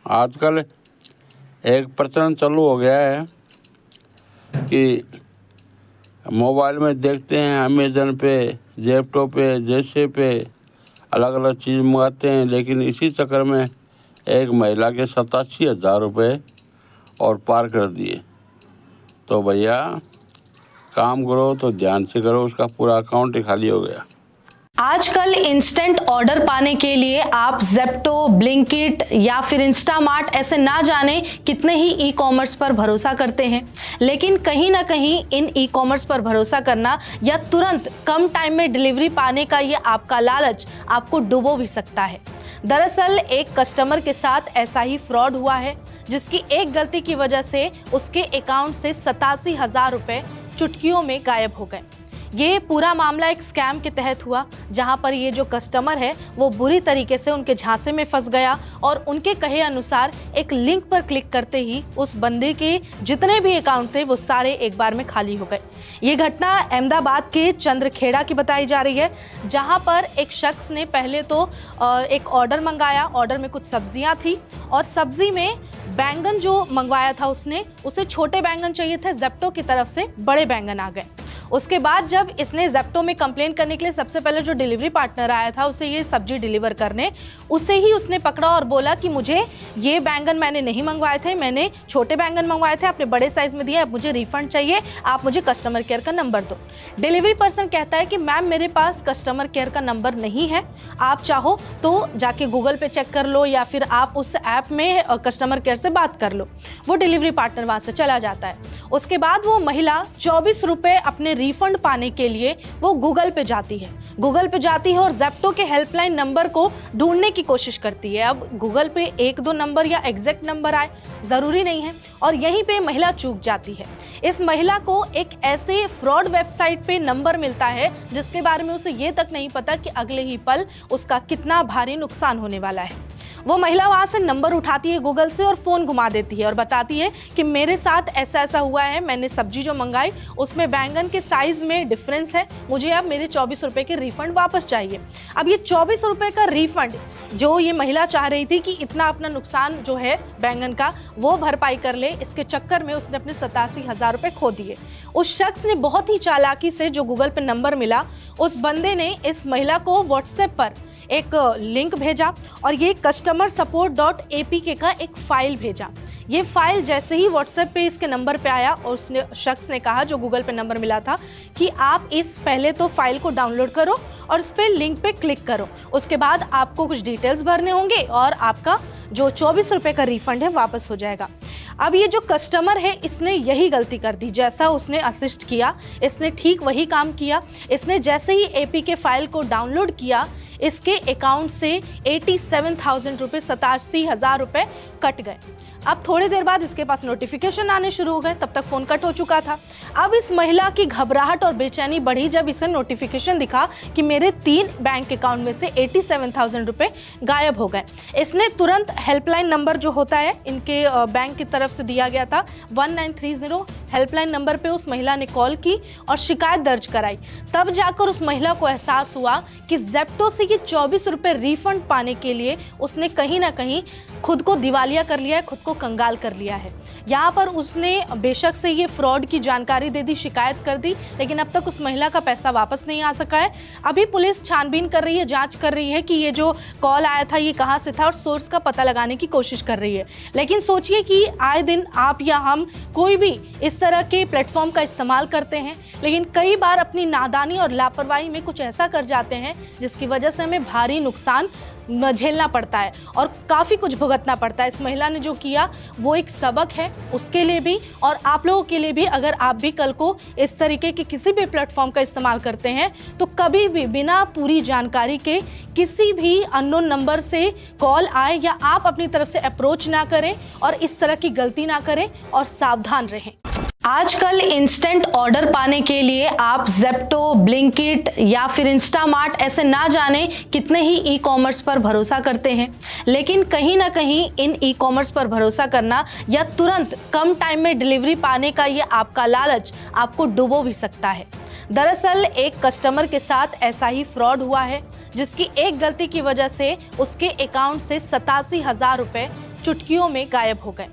आजकल एक प्रचलन चालू हो गया है कि मोबाइल में देखते हैं अमेज़न पे, जेप्टो पे, जैसे पे अलग अलग चीज़ मंगाते हैं, लेकिन इसी चक्कर में एक महिला के 87,000 रुपये और पार कर दिए। तो भैया काम करो तो ध्यान से करो, उसका पूरा अकाउंट ही खाली हो गया। आजकल इंस्टेंट ऑर्डर पाने के लिए आप ज़ेप्टो, ब्लिंकिट या फिर इंस्टामार्ट ऐसे ना जाने कितने ही ई कॉमर्स पर भरोसा करते हैं, लेकिन कहीं ना कहीं इन ई कॉमर्स पर भरोसा करना या तुरंत कम टाइम में डिलीवरी पाने का ये आपका लालच आपको डुबो भी सकता है। दरअसल एक कस्टमर के साथ ऐसा ही फ्रॉड हुआ है, जिसकी एक गलती की वजह से उसके अकाउंट से 87,000 रुपये चुटकियों में गायब हो गए। ये पूरा मामला एक स्कैम के तहत हुआ, जहां पर ये जो कस्टमर है वो बुरी तरीके से उनके झांसे में फंस गया और उनके कहे अनुसार एक लिंक पर क्लिक करते ही उस बंदे के जितने भी अकाउंट थे वो सारे एक बार में खाली हो गए। ये घटना अहमदाबाद के चंद्रखेड़ा की बताई जा रही है, जहां पर एक शख्स ने पहले तो एक ऑर्डर मंगाया। ऑर्डर में कुछ सब्जियां थी और सब्जी में बैंगन जो मंगवाया था उसने, उसे छोटे बैंगन चाहिए थे, ज़ेप्टो की तरफ से बड़े बैंगन आ गए। उसके बाद जब इसने ज़ेप्टो में कंप्लेन करने के लिए सबसे पहले जो डिलीवरी पार्टनर आया था उसे ये सब्जी डिलीवर करने, उसे ही उसने पकड़ा और बोला कि मुझे ये बैंगन मैंने नहीं मंगवाए थे, मैंने छोटे बैंगन मंगवाए थे, आपने बड़े साइज में दिया, अब मुझे रिफंड चाहिए, आप मुझे कस्टमर केयर का नंबर दो। डिलीवरी पर्सन कहता है कि मैम मेरे पास कस्टमर केयर का नंबर नहीं है, आप चाहो तो जाके गूगल पे चेक कर लो या फिर आप उस ऐप में कस्टमर केयर से बात कर लो। वो डिलीवरी पार्टनर वहाँ से चला जाता है। उसके बाद वो महिला 24 रुपये अपने रिफंड पाने के लिए वो गूगल पे जाती है। और ज़ेप्टो के हेल्पलाइन नंबर को ढूंढने की कोशिश करती है। अब गूगल पे 1-2 नंबर या एग्जैक्ट नंबर आए ज़रूरी नहीं है, और यहीं पे महिला चूक जाती है। इस महिला को एक ऐसे फ्रॉड वेबसाइट पे नंबर मिलता है जिसके बारे में उसे ये तक नहीं पता कि अगले ही पल उसका कितना भारी नुकसान होने वाला है। वो महिला वहाँ से नंबर उठाती है गूगल से और फ़ोन घुमा देती है और बताती है कि मेरे साथ ऐसा ऐसा हुआ है, मैंने सब्जी जो मंगाई उसमें बैंगन के साइज़ में डिफरेंस है, मुझे अब मेरे 24 रुपये के रिफ़ंड वापस चाहिए। अब ये 24 रुपये का रिफ़ंड जो ये महिला चाह रही थी कि इतना अपना नुकसान जो है बैंगन का वो भरपाई कर ले, इसके चक्कर में उसने अपने 87,000 रुपये खो दिए। उस शख्स ने बहुत ही चालाकी से, जो गूगल पर नंबर मिला, उस बंदे ने इस महिला को व्हाट्सएप पर एक लिंक भेजा और ये customersupportapk का एक फ़ाइल भेजा। ये फाइल जैसे ही व्हाट्सएप पे इसके नंबर पे आया और उसने शख्स ने कहा, जो गूगल पे नंबर मिला था, कि आप इस पहले तो फाइल को डाउनलोड करो और उस पर लिंक पे क्लिक करो, उसके बाद आपको कुछ डिटेल्स भरने होंगे और आपका जो 24 रुपये का रिफ़ंड है वापस हो जाएगा। अब ये जो कस्टमर है इसने यही गलती कर दी, जैसा उसने असिस्ट किया इसने ठीक वही काम किया। इसने जैसे ही एपीके फाइल को डाउनलोड किया, इसके अकाउंट से 87,000 रुपये, 87,000 रुपये कट गए। अब थोड़ी देर बाद इसके पास नोटिफिकेशन आने शुरू हो गए, तब तक फ़ोन कट हो चुका था। अब इस महिला की घबराहट और बेचैनी बढ़ी जब इसे नोटिफिकेशन दिखा कि मेरे 3 बैंक अकाउंट में से 87,000 रुपये गायब हो गए। इसने तुरंत हेल्पलाइन नंबर जो होता है इनके बैंक की तरफ से दिया गया था 1930 हेल्पलाइन नंबर पे उस महिला ने कॉल की और शिकायत दर्ज कराई। तब जाकर उस महिला को एहसास हुआ कि ज़ेप्टो से ये 24 रुपये रिफ़ंड पाने के लिए उसने कहीं ना कहीं खुद को दिवालिया कर लिया है, खुद को कंगाल कर लिया है। यहाँ पर उसने बेशक से ये फ्रॉड की जानकारी दे दी, शिकायत कर दी, लेकिन अब तक उस महिला का पैसा वापस नहीं आ सका है। अभी पुलिस छानबीन कर रही है, जांच कर रही है कि ये जो कॉल आया था ये कहाँ से था और सोर्स का पता लगाने की कोशिश कर रही है। लेकिन सोचिए कि आए दिन आप या हम कोई भी इस तरह के प्लेटफॉर्म का इस्तेमाल करते हैं, लेकिन कई बार अपनी नादानी और लापरवाही में कुछ ऐसा कर जाते हैं जिसकी वजह से हमें भारी नुकसान झेलना पड़ता है और काफ़ी कुछ भुगतना पड़ता है। इस महिला ने जो किया वो एक सबक है उसके लिए भी और आप लोगों के लिए भी। अगर आप भी कल को इस तरीके के किसी भी प्लेटफॉर्म का इस्तेमाल करते हैं तो कभी भी बिना पूरी जानकारी के किसी भी अननोन नंबर से कॉल आए या आप अपनी तरफ से अप्रोच ना करें और इस तरह की गलती ना करें और सावधान रहें। आजकल इंस्टेंट ऑर्डर पाने के लिए आप ज़ेप्टो, ब्लिंकिट या फिर इंस्टामार्ट ऐसे ना जाने कितने ही ई कॉमर्स पर भरोसा करते हैं, लेकिन कहीं ना कहीं इन ई कॉमर्स पर भरोसा करना या तुरंत कम टाइम में डिलीवरी पाने का ये आपका लालच आपको डुबो भी सकता है। दरअसल एक कस्टमर के साथ ऐसा ही फ्रॉड हुआ है, जिसकी एक गलती की वजह से उसके अकाउंट से 87,000 रुपये चुटकियों में गायब हो गए।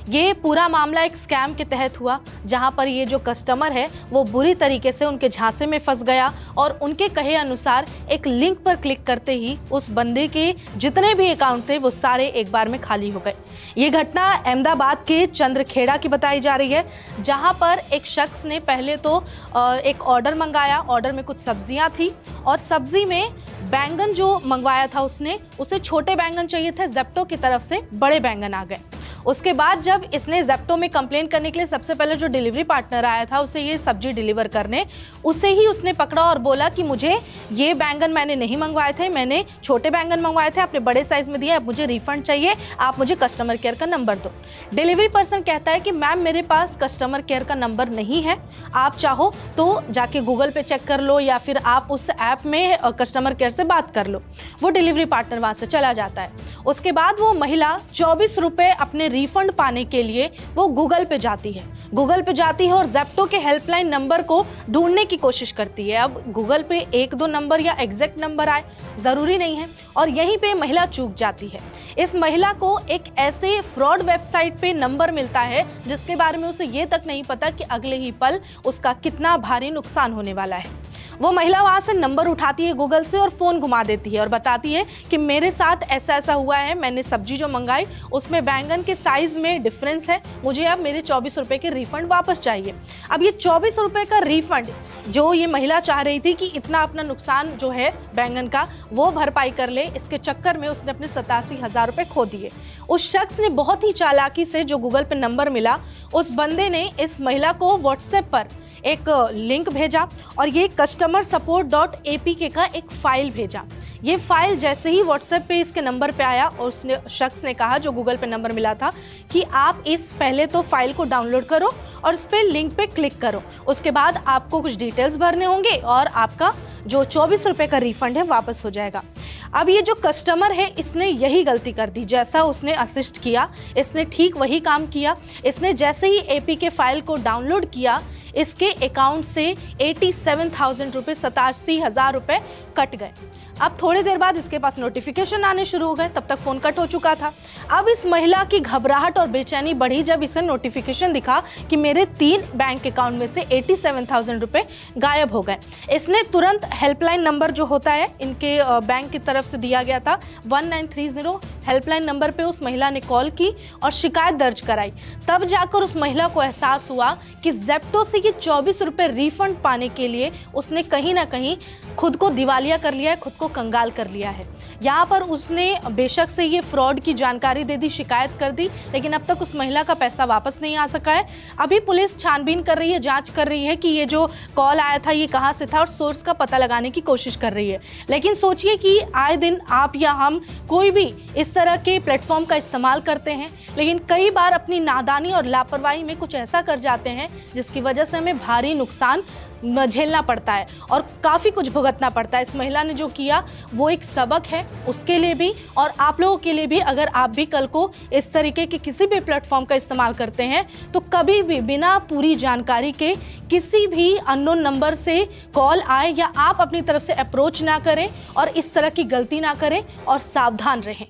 ये पूरा मामला एक स्कैम के तहत हुआ, जहां पर ये जो कस्टमर है वो बुरी तरीके से उनके झांसे में फंस गया और उनके कहे अनुसार एक लिंक पर क्लिक करते ही उस बंदे के जितने भी अकाउंट थे वो सारे एक बार में खाली हो गए। ये घटना अहमदाबाद के चंद्रखेड़ा की बताई जा रही है, जहां पर एक शख्स ने पहले तो एक ऑर्डर मंगाया। ऑर्डर में कुछ सब्जियां थी और सब्जी में बैंगन जो मंगवाया था उसने, उसे छोटे बैंगन चाहिए थे, ज़ेप्टो की तरफ से बड़े बैंगन आ गए। उसके बाद जब इसने ज़ेप्टो में कंप्लेंट करने के लिए सबसे पहले जो डिलीवरी पार्टनर आया था उसे ये सब्जी डिलीवर करने, उसे ही उसने पकड़ा और बोला कि मुझे ये बैंगन मैंने नहीं मंगवाए थे, मैंने छोटे बैंगन मंगवाए थे, आपने बड़े साइज़ में दिए, अब मुझे रिफंड चाहिए, आप मुझे कस्टमर केयर का नंबर दो। डिलीवरी पर्सन कहता है कि मैम मेरे पास कस्टमर केयर का नंबर नहीं है, आप चाहो तो जाके गूगल पे चेक कर लो या फिर आप उस ऐप में कस्टमर केयर से बात कर लो। वो डिलीवरी पार्टनर वहाँ से चला जाता है। उसके बाद वो महिला 24 रुपये अपने रिफंड पाने के लिए वो गूगल पे जाती है और ज़ेप्टो के हेल्पलाइन नंबर को ढूंढने की कोशिश करती है। अब गूगल पे 1-2 नंबर या एग्जैक्ट नंबर आए ज़रूरी नहीं है, और यहीं पे महिला चूक जाती है। इस महिला को एक ऐसे फ्रॉड वेबसाइट पे नंबर मिलता है जिसके बारे में उसे ये तक नहीं पता कि अगले ही पल उसका कितना भारी नुकसान होने वाला है। वो महिला वहाँ से नंबर उठाती है गूगल से और फ़ोन घुमा देती है और बताती है कि मेरे साथ ऐसा ऐसा हुआ है, मैंने सब्जी जो मंगाई उसमें बैंगन के साइज़ में डिफरेंस है, मुझे अब मेरे 24 रुपये के रिफ़ंड वापस चाहिए। अब ये 24 रुपये का रिफ़ंड जो ये महिला चाह रही थी कि इतना अपना नुकसान जो है बैंगन का वो भरपाई कर ले, इसके चक्कर में उसने अपने 87,000 रुपये खो दिए। उस शख्स ने बहुत ही चालाकी से, जो गूगल पे नंबर मिला, उस बंदे ने इस महिला को व्हाट्सएप पर एक लिंक भेजा और ये customersuppport.apk का एक फ़ाइल भेजा। ये फ़ाइल जैसे ही व्हाट्सएप पे इसके नंबर पे आया और उसने शख्स ने कहा, जो गूगल पे नंबर मिला था, कि आप इस पहले तो फ़ाइल को डाउनलोड करो और इस पर लिंक पे क्लिक करो, उसके बाद आपको कुछ डिटेल्स भरने होंगे और आपका जो 24 रुपये का रिफ़ंड है वापस हो जाएगा। अब ये जो कस्टमर है इसने यही गलती कर दी, जैसा उसने असिस्ट किया इसने ठीक वही काम किया। इसने जैसे ही APK फाइल को डाउनलोड किया, इसके अकाउंट से 87,000 रुपये, 87,000 रुपये कट गए। अब थोड़ी देर बाद इसके पास नोटिफिकेशन आने शुरू हो गए, तब तक फ़ोन कट हो चुका था। अब इस महिला की घबराहट और बेचैनी बढ़ी जब इसे नोटिफिकेशन दिखा कि मेरे 3 बैंक अकाउंट में से 87,000 रुपये गायब हो गए। इसने तुरंत हेल्पलाइन नंबर जो होता है इनके बैंक की तरफ से दिया गया था 1930 हेल्पलाइन नंबर पे उस महिला ने कॉल की और शिकायत दर्ज कराई। तब जाकर उस महिला को एहसास हुआ कि ज़ेप्टो से ये 24 रुपये रिफ़ंड पाने के लिए उसने कहीं ना कहीं खुद को दिवालिया कर लिया है, खुद को कंगाल कर लिया है। यहाँ पर उसने बेशक से ये फ्रॉड की जानकारी दे दी, शिकायत कर दी, लेकिन अब तक उस महिला का पैसा वापस नहीं आ सका है। अभी पुलिस छानबीन कर रही है, जांच कर रही है कि ये जो कॉल आया था ये कहाँ से था और सोर्स का पता लगाने की कोशिश कर रही है। लेकिन सोचिए कि आए दिन आप या हम कोई भी इस तरह के प्लेटफॉर्म का इस्तेमाल करते हैं, लेकिन कई बार अपनी नादानी और लापरवाही में कुछ ऐसा कर जाते हैं जिसकी वजह से हमें भारी नुकसान झेलना पड़ता है और काफ़ी कुछ भुगतना पड़ता है। इस महिला ने जो किया वो एक सबक है उसके लिए भी और आप लोगों के लिए भी। अगर आप भी कल को इस तरीके के किसी भी प्लेटफॉर्म का इस्तेमाल करते हैं तो कभी भी बिना पूरी जानकारी के किसी भी अननोन नंबर से कॉल आए या आप अपनी तरफ से अप्रोच ना करें और इस तरह की गलती ना करें और सावधान रहें।